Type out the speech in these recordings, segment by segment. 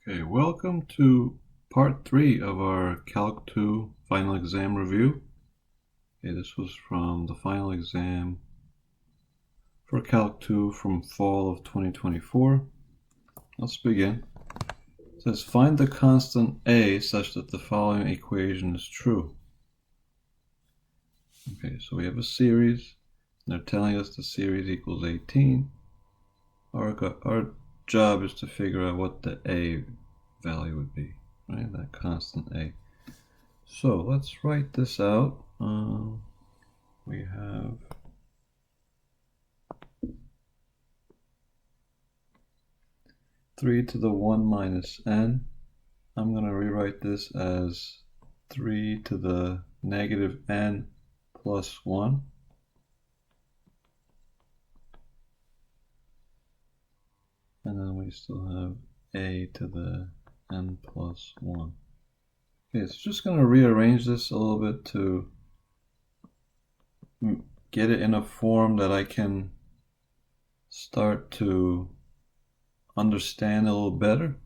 Okay, welcome to part 3 of our Calc 2 final exam review. Okay, this was from the final exam for Calc 2 from fall of 2024. Let's begin. It says find the constant a such that the following equation is true. Okay, so we have a series. They're telling us the series equals 18. Our job is to figure out what the a value would be, right? That constant a. So let's write this out. We have three to the 1 minus n. I'm going to rewrite this as 3 to the negative n plus 1. And then we still have a to the n plus 1. Okay, so just going to rearrange this a little bit to get it in a form that I can start to understand a little better.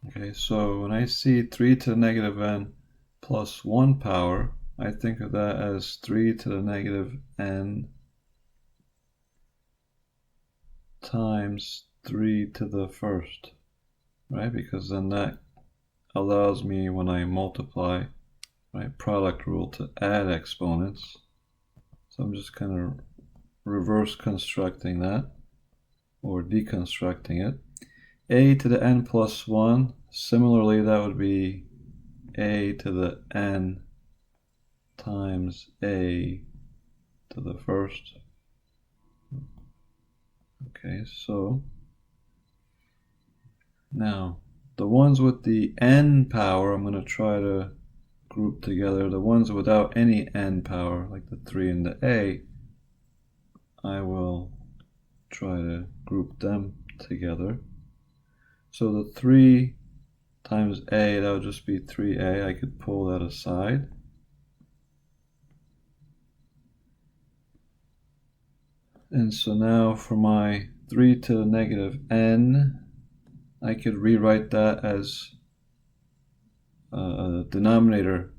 Okay, so when I see 3 to the negative n plus 1 power, I think of that as 3 to the negative n times 3 to the first, right? Because then that allows me, when I multiply, right, product rule, to add exponents. So I'm just kind of reverse constructing that, or deconstructing it. A to the n plus 1, similarly that would be a to the n times a to the first. Okay, so now the ones with the n power I'm going to try to group together. The ones without any n power, like the 3 and the a, I will try to group them together. So the 3 times a, that would just be 3a. I could pull that aside. And so now for my 3 to the negative n, I could rewrite that as a denominator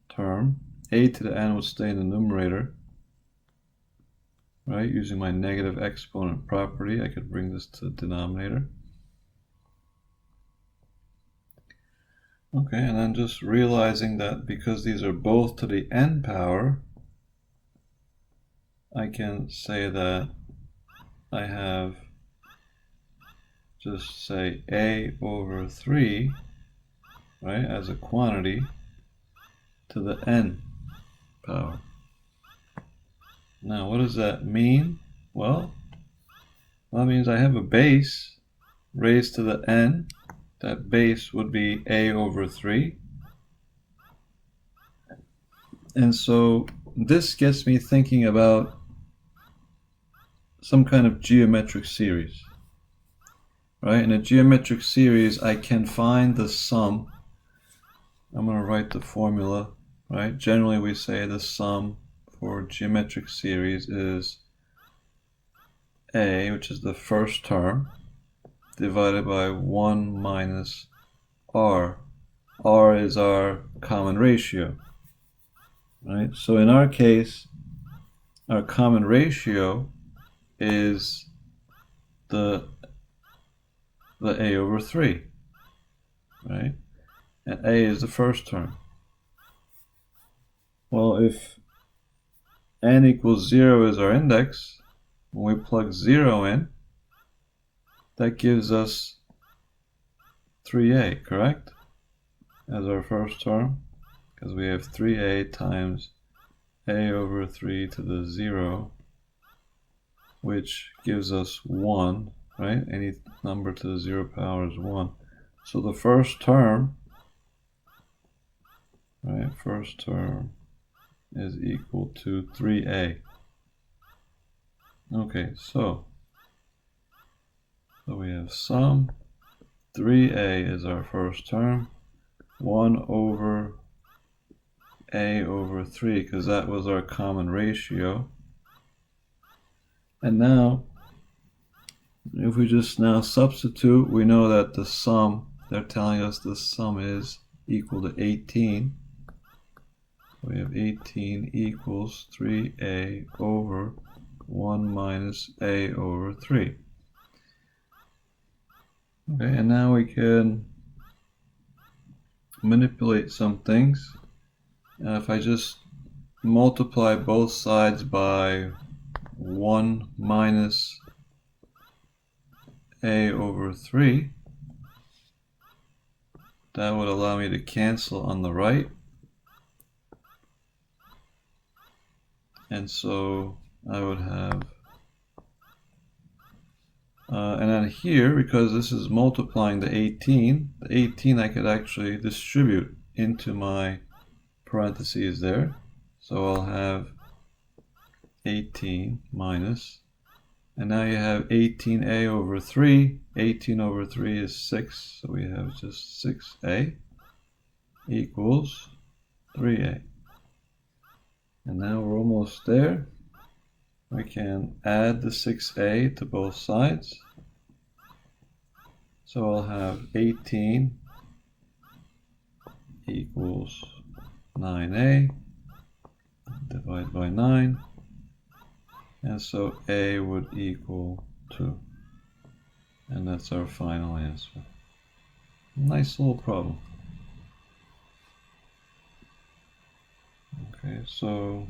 term. A to the n would stay in the numerator, right? Using my negative exponent property, I could bring this to the denominator. Okay, and then just realizing that because these are both to the n power, I can say that I have, just say a over 3, right, as a quantity to the n power. Now, what does that mean? Well, that means I have a base raised to the n. That base would be a over 3. And so this gets me thinking about some kind of geometric series, right? In a geometric series, I can find the sum. I'm going to write the formula, right? Generally, we say the sum for geometric series is a, which is the first term, divided by 1 minus r. R is our common ratio, right? So in our case, our common ratio is the a over 3, right? And a is the first term. Well, if n equals 0 is our index, when we plug 0 in, that gives us 3a, correct? As our first term, because we have 3a times a over 3 to the 0, which gives us 1, right? Any number to the 0 power is 1. So the first term, right, first term is equal to 3a. Okay, so we have sum, 3a is our first term, 1 over a over 3, because that was our common ratio. And now If we just now substitute, we know that the sum, they're telling us the sum is equal to 18. We have 18 equals 3a over 1 minus a over 3. Okay, and now we can manipulate some things. If I just multiply both sides by 1 minus a over 3, that would allow me to cancel on the right. And so I would have, and then here, because this is multiplying the 18 I could actually distribute into my parentheses there. So I'll have 18 minus, and now you have 18a over 3. 18 over 3 is 6, so we have just 6a equals 3a. And now we're almost there. I can add the 6a to both sides. So I'll have 18 equals 9a, divide by 9, and so a would equal 2. And that's our final answer. Nice little problem. Okay, so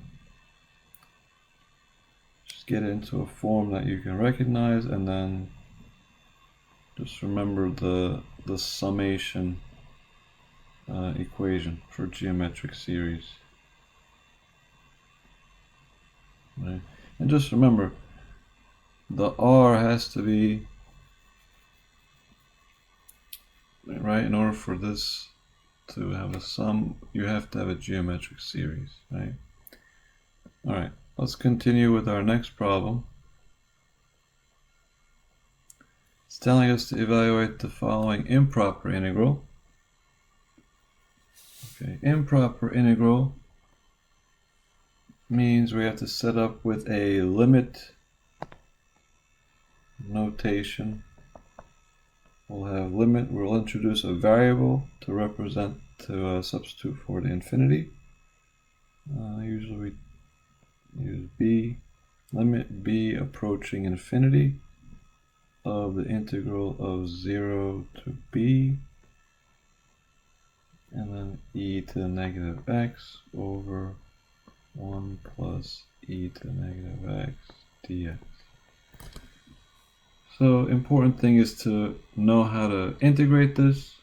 just get it into a form that you can recognize, and then just remember the summation equation for geometric series. Right? And just remember, the R has to be, right, in order for this to have a sum, you have to have a geometric series, right? Alright, let's continue with our next problem. It's telling us to evaluate the following improper integral. Okay, improper integral means we have to set up with a limit notation. We'll have limit, we'll introduce a variable to represent, to substitute for the infinity. Usually we use b, limit b approaching infinity of the integral of 0 to b, and then e to the negative x over 1 plus e to the negative x dx. So important thing is to know how to integrate this.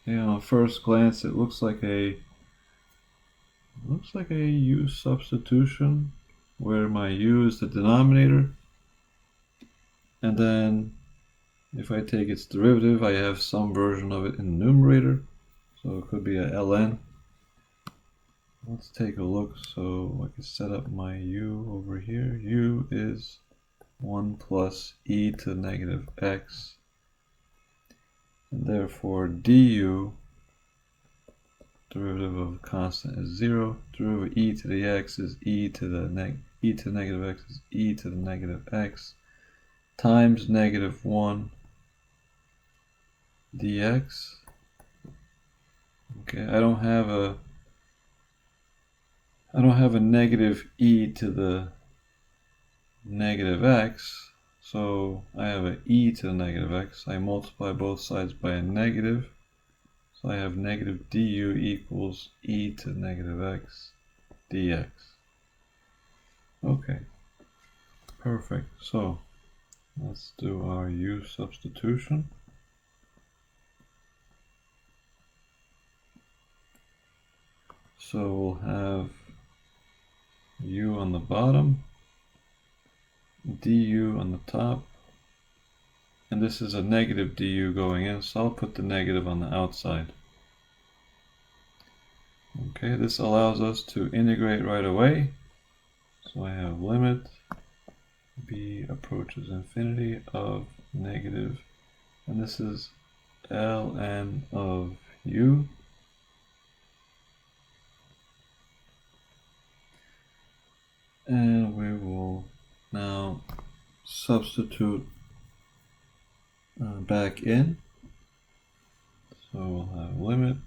You know, at first glance it looks like a u substitution where my u is the denominator, and then if I take its derivative I have some version of it in the numerator, so it could be a ln. Let's take a look. So I can set up my u over here. U is 1 plus e to the negative x, and therefore du, derivative of constant, is 0. Derivative of e to the x is e to the negative x is e to the negative x times negative 1 dx. Okay, I don't have a negative e to the negative x, so I have an e to the negative x. I multiply both sides by a negative, so I have negative du equals e to the negative x dx. Okay, perfect. So let's do our u substitution. So we'll have u on the bottom, du on the top, and this is a negative du going in, so I'll put the negative on the outside. Okay, this allows us to integrate right away. So I have limit b approaches infinity of negative, and this is ln of u. And we will now substitute back in. So we'll have limit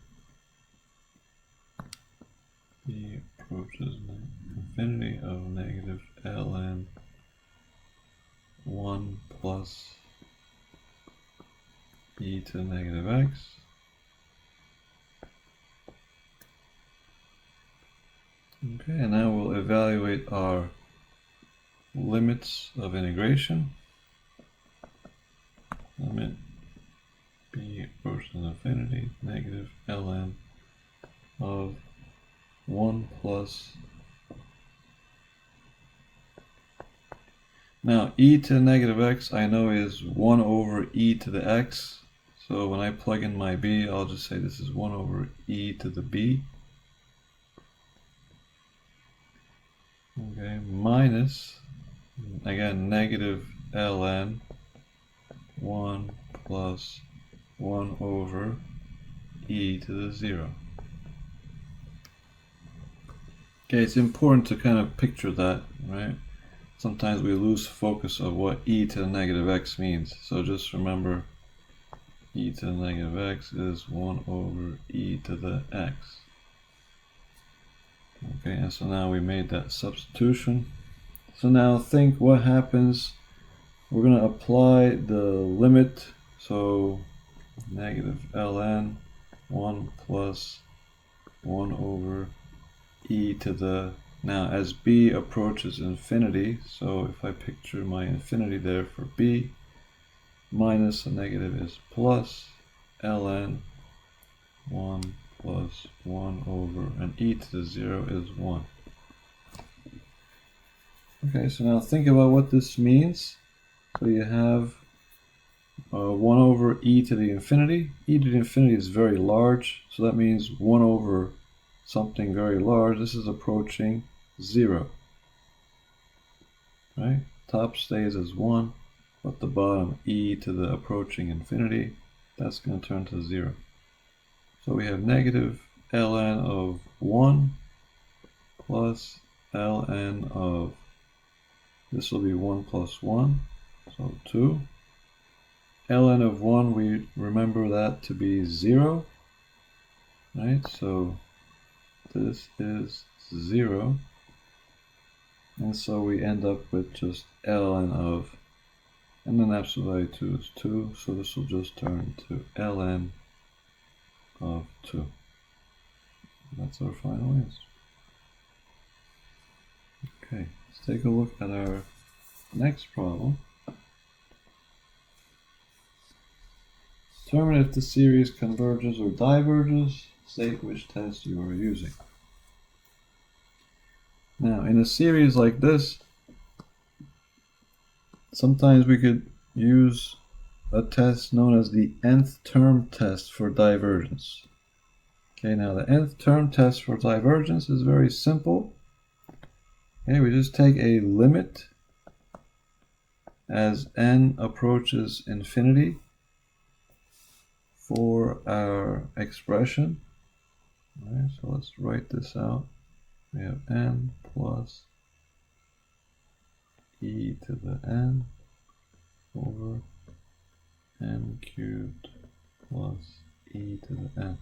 b approaches infinity of negative ln 1 plus e to the negative x. Okay, and now we'll evaluate our limits of integration. Limit b approaches infinity, negative ln of 1 plus. Now e to the negative x I know is 1 over e to the x. So when I plug in my b, I'll just say this is 1 over e to the b. Okay, minus, again, negative ln 1 plus 1 over e to the 0. Okay, it's important to kind of picture that, right? Sometimes we lose focus of what e to the negative x means. So just remember e to the negative x is 1 over e to the x. Okay, and so now we made that substitution. So now think what happens. We're going to apply the limit. So negative ln 1 plus 1 over e to the, now as b approaches infinity, so if I picture my infinity there for b, minus a negative is plus ln 1 plus 1 over, and e to the 0 is 1. Okay, so now think about what this means. So you have 1 over e to the infinity. E to the infinity is very large, so that means 1 over something very large. This is approaching 0. Right? Top stays as 1, but the bottom e to the approaching infinity, that's going to turn to 0. So we have negative ln of 1 plus ln of, this will be 1 plus 1, so 2. ln of 1, we remember that to be 0, right? So this is 0, and so we end up with just ln of, and then absolute value 2 is 2, so this will just turn to ln of 2. That's our final answer. Okay, let's take a look at our next problem. Determine if the series converges or diverges. State which test you are using. Now, in a series like this, sometimes we could use a test known as the nth term test for divergence. Okay, now the nth term test for divergence is very simple. Okay, we just take a limit as n approaches infinity for our expression. All right, so let's write this out. We have n plus e to the n over n cubed plus e to the n.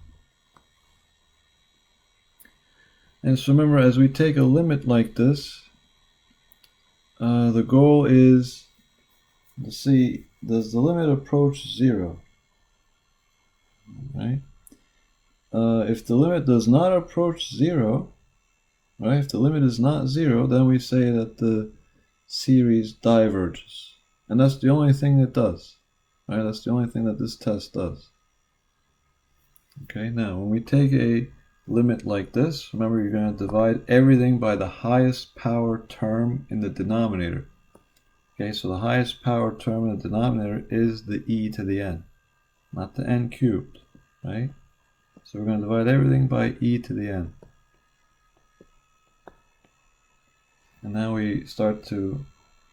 And so remember, as we take a limit like this, the goal is to see, does the limit approach 0? Right? If the limit does not approach 0, right? If the limit is not 0, then we say that the series diverges. And that's the only thing it does. Right? That's the only thing that this test does. Okay, now when we take a limit like this, remember you're going to divide everything by the highest power term in the denominator. Okay, so the highest power term in the denominator is the e to the n, not the n cubed, right? So we're going to divide everything by e to the n. And now we start to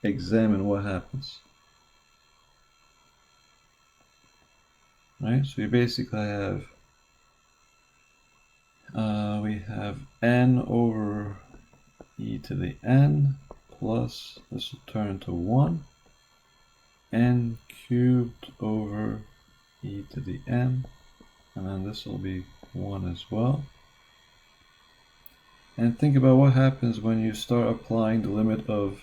examine what happens. Right, so we basically have we have n over e to the n plus, this will turn to 1, n cubed over e to the n, and then this will be 1 as well. And think about what happens when you start applying the limit of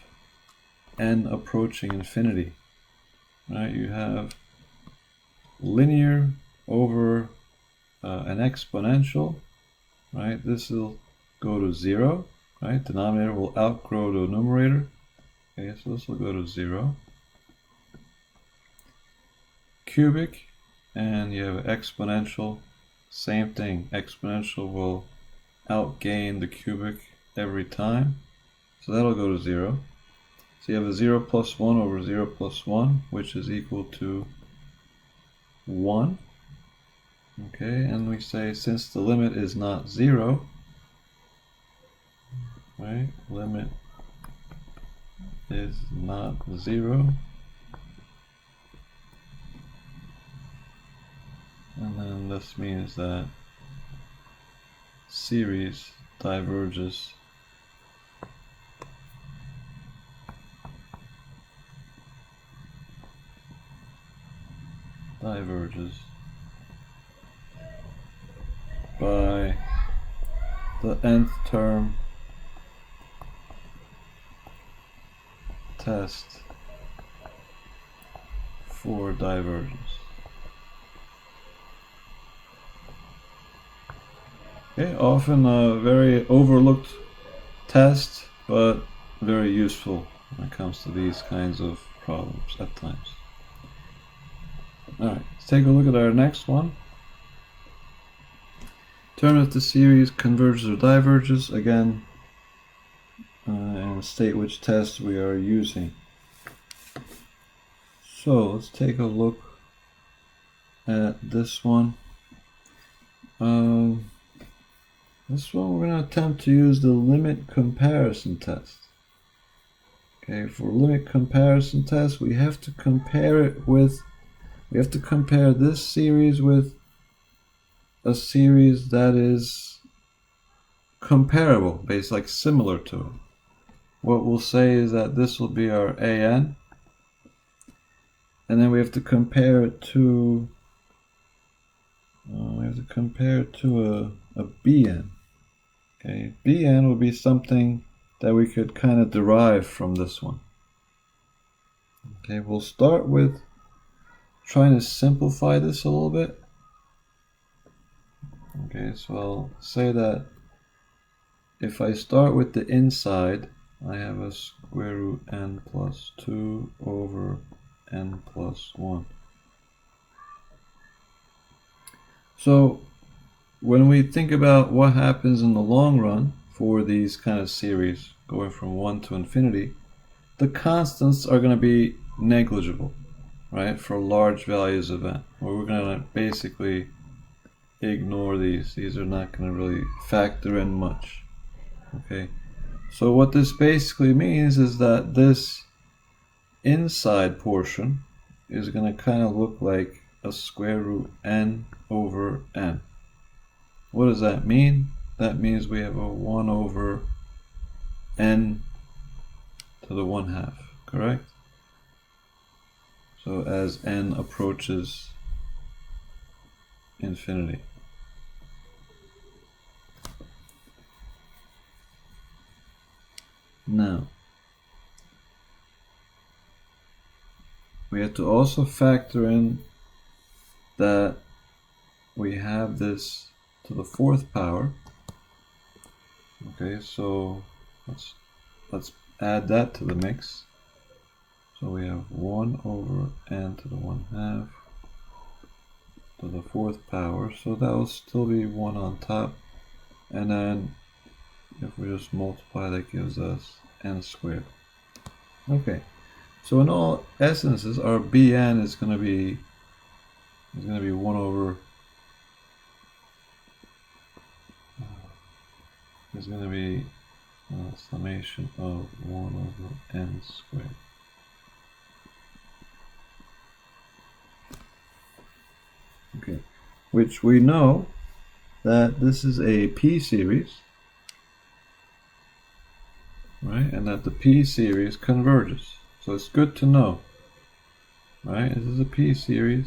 n approaching infinity. Right? You have linear over an exponential. Right? This will go to 0. Right? Denominator will outgrow the numerator. Okay, so this will go to 0. Cubic, and you have exponential. Same thing. Exponential will outgain the cubic every time, so that'll go to 0. So you have a 0 plus 1 over 0 plus 1, which is equal to 1. Okay, and we say since the limit is not 0, right, limit is not 0, and then this means that series diverges by the nth term test for divergence. Okay, often a very overlooked test, but very useful when it comes to these kinds of problems at times. Alright, let's take a look at our next one. Determine if the series converges or diverges, again, and state which test we are using. So let's take a look at this one. This one we're going to attempt to use the limit comparison test. Okay, for limit comparison test, we have to compare this series with a series that is comparable, basically like similar to it. What we'll say is that this will be our AN, and then we have to compare it to a BN. Okay, BN will be something that we could kind of derive from this one. Okay, we'll start with trying to simplify this a little bit. Okay, so I'll say that if I start with the inside, I have a square root n plus 2 over n plus 1. So when we think about what happens in the long run for these kind of series going from 1 to infinity, the constants are going to be negligible, right, for large values of n, where we're going to basically ignore these. These are not going to really factor in much. Okay, so what this basically means is that this inside portion is going to kind of look like a square root n over n. What does that mean? That means we have a 1 over n to the 1/2, correct? So as n approaches infinity. Now, we have to also factor in that we have this to the 4th power. Okay, so let's add that to the mix. So we have 1 over n to the 1/2 to the 4th power. So that will still be 1 on top, and then if we just multiply, that gives us n squared. Okay, so in all essences, our Bn is going to be 1 over. Is going to be summation of 1 over n squared. Okay, which we know that this is a P series, right? And that the P series converges. So it's good to know right? This is a P series.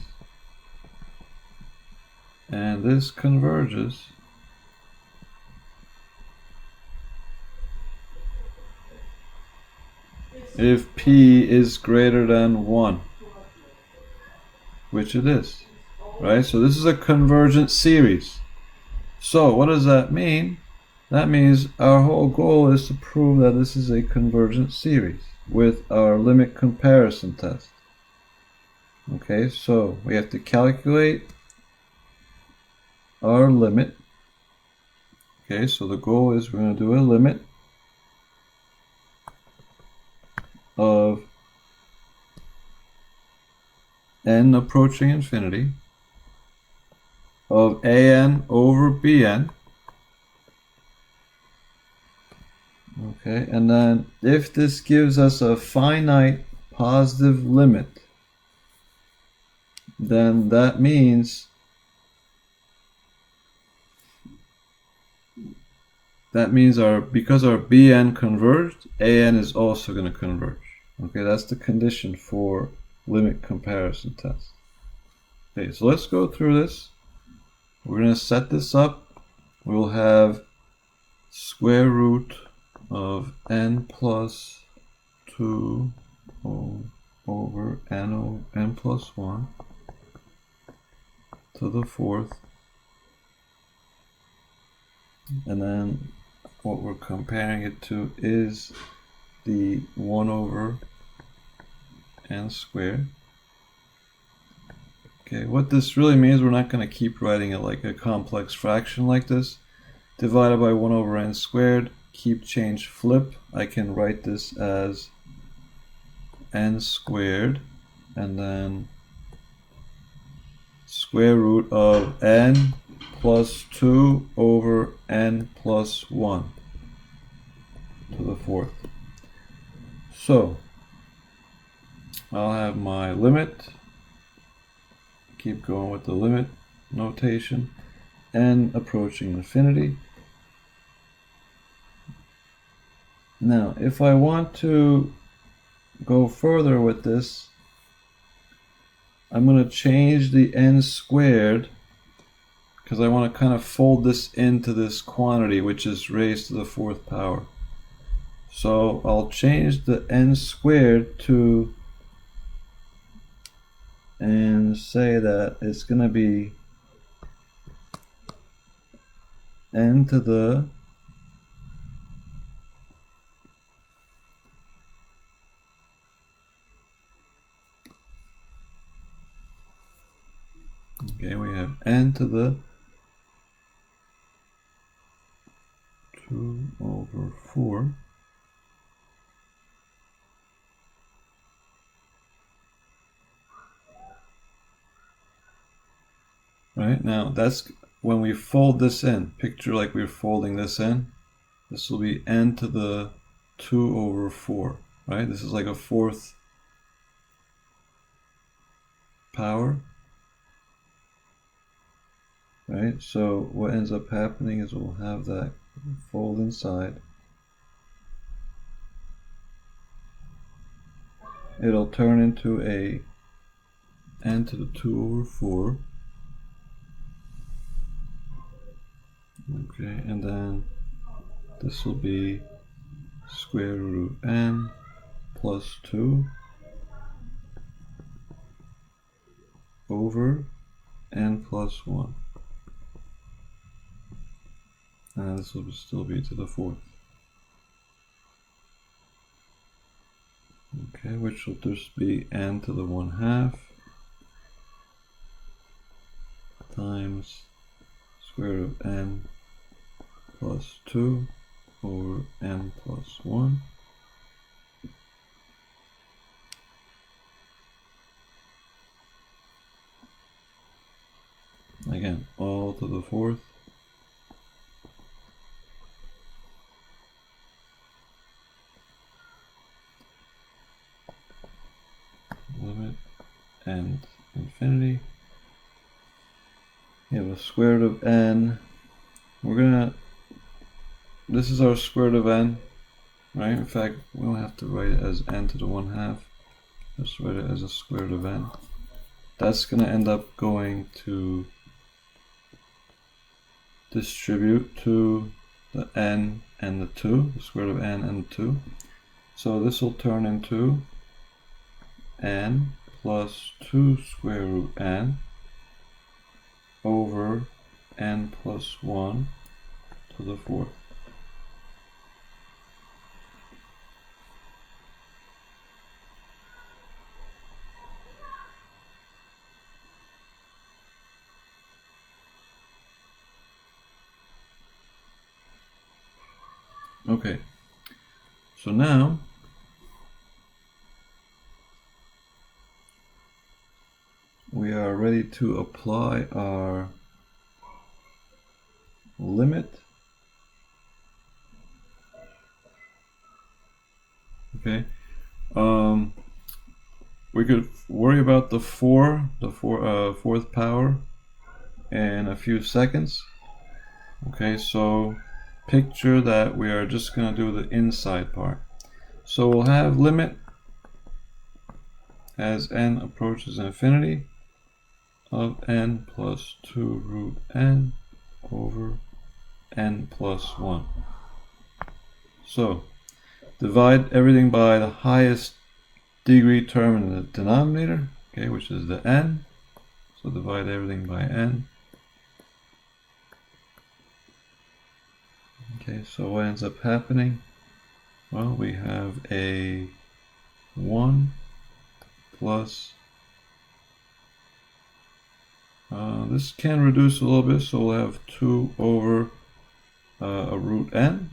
And this converges if P is greater than 1, which it is, right? So this is a convergent series. So what does that mean? That means our whole goal is to prove that this is a convergent series with our limit comparison test. Okay, so we have to calculate our limit. Okay, so the goal is we're going to do a limit of n approaching infinity of an over bn. Okay, and then if this gives us a finite positive limit, then that means because our bn converged, an is also going to converge. Okay, that's the condition for limit comparison test. Okay, so let's go through this. We're going to set this up. We'll have square root of n plus 2 over n plus 1 to the fourth. And then what we're comparing it to is the 1 over n squared. Okay, what this really means, we're not going to keep writing it like a complex fraction like this. Divided by 1 over n squared, keep, change, flip. I can write this as n squared and then square root of n plus 2 over n plus 1 to the fourth. So I'll have my limit, keep going with the limit notation, n approaching infinity. Now if I want to go further with this, I'm going to change the n squared because I want to kind of fold this into this quantity, which is raised to the fourth power. So I'll change the n squared to, and say that it's going to be n to the we have n to the 2 over 4 right. Now that's when we fold this in. Picture like we're folding this in. This will be n to the 2 over 4, right? This is like a fourth power, right? So what ends up happening is we'll have that fold inside. It'll turn into a n to the 2 over 4. Okay, and then this will be square root of n plus 2 over n plus 1. And this will still be to the fourth. Okay, which will just be n to the 1/2 times square root of n plus 2 over n plus 1. Again, all to the fourth. Limit and infinity. You have a square root of n. This is our square root of n, right? In fact, we don't have to write it as n to the 1/2. Just write it as a square root of n. That's going to end up going to distribute to the n and the 2, the square root of n and 2. So this will turn into n plus 2 square root n over n plus 1 to the 4th. Okay, so now we are ready to apply our limit. Okay, we could worry about the fourth power in a few seconds. Okay, so picture that we are just going to do the inside part. So we'll have limit as n approaches infinity of n plus 2 root n over n plus 1. So divide everything by the highest degree term in the denominator, okay, which is the n. So divide everything by n. Okay, so what ends up happening? Well, we have a 1 plus, this can reduce a little bit, so we'll have 2 over a root n,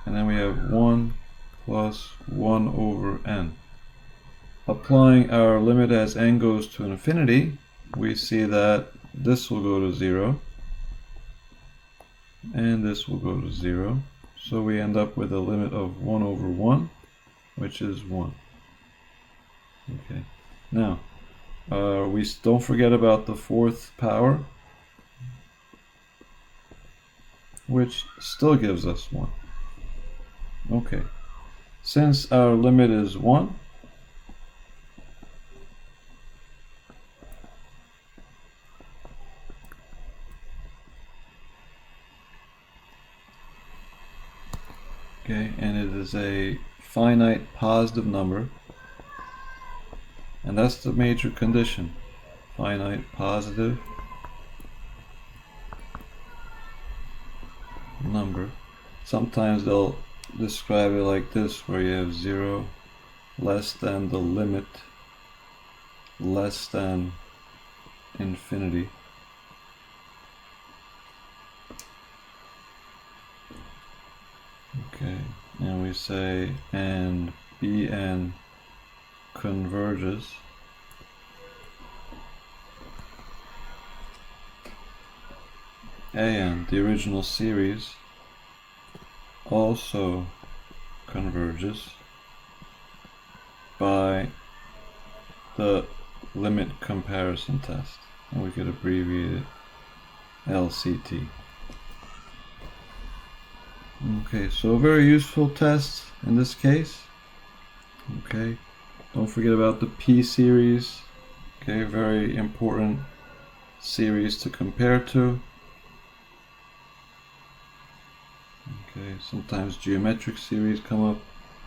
and then we have 1 plus 1 over n. Applying our limit as n goes to infinity, we see that this will go to 0, and this will go to 0. So we end up with a limit of 1 over 1, which is 1. Okay. Now, we don't forget about the fourth power, which still gives us 1. Okay. Since our limit is 1, okay, and it is a finite positive number, and that's the major condition, finite positive number. Sometimes they'll describe it like this, where you have 0 less than the limit less than infinity. Okay, and we say and Bn converges An, the original series, also converges by the limit comparison test, and we could abbreviate it LCT. Okay, so a very useful test in this case. Okay, don't forget about the P series. Okay, very important series to compare to. Okay, sometimes geometric series come up.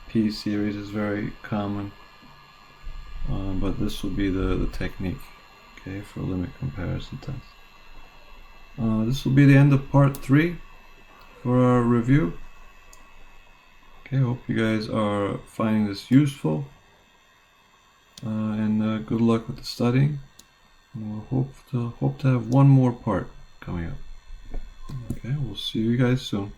P series is very common, but this will be the technique, okay, for limit comparison test. This will be the end of part 3 for our review. Okay, hope you guys are finding this useful, and good luck with the studying. And we'll hope to have one more part coming up. Okay, we'll see you guys soon.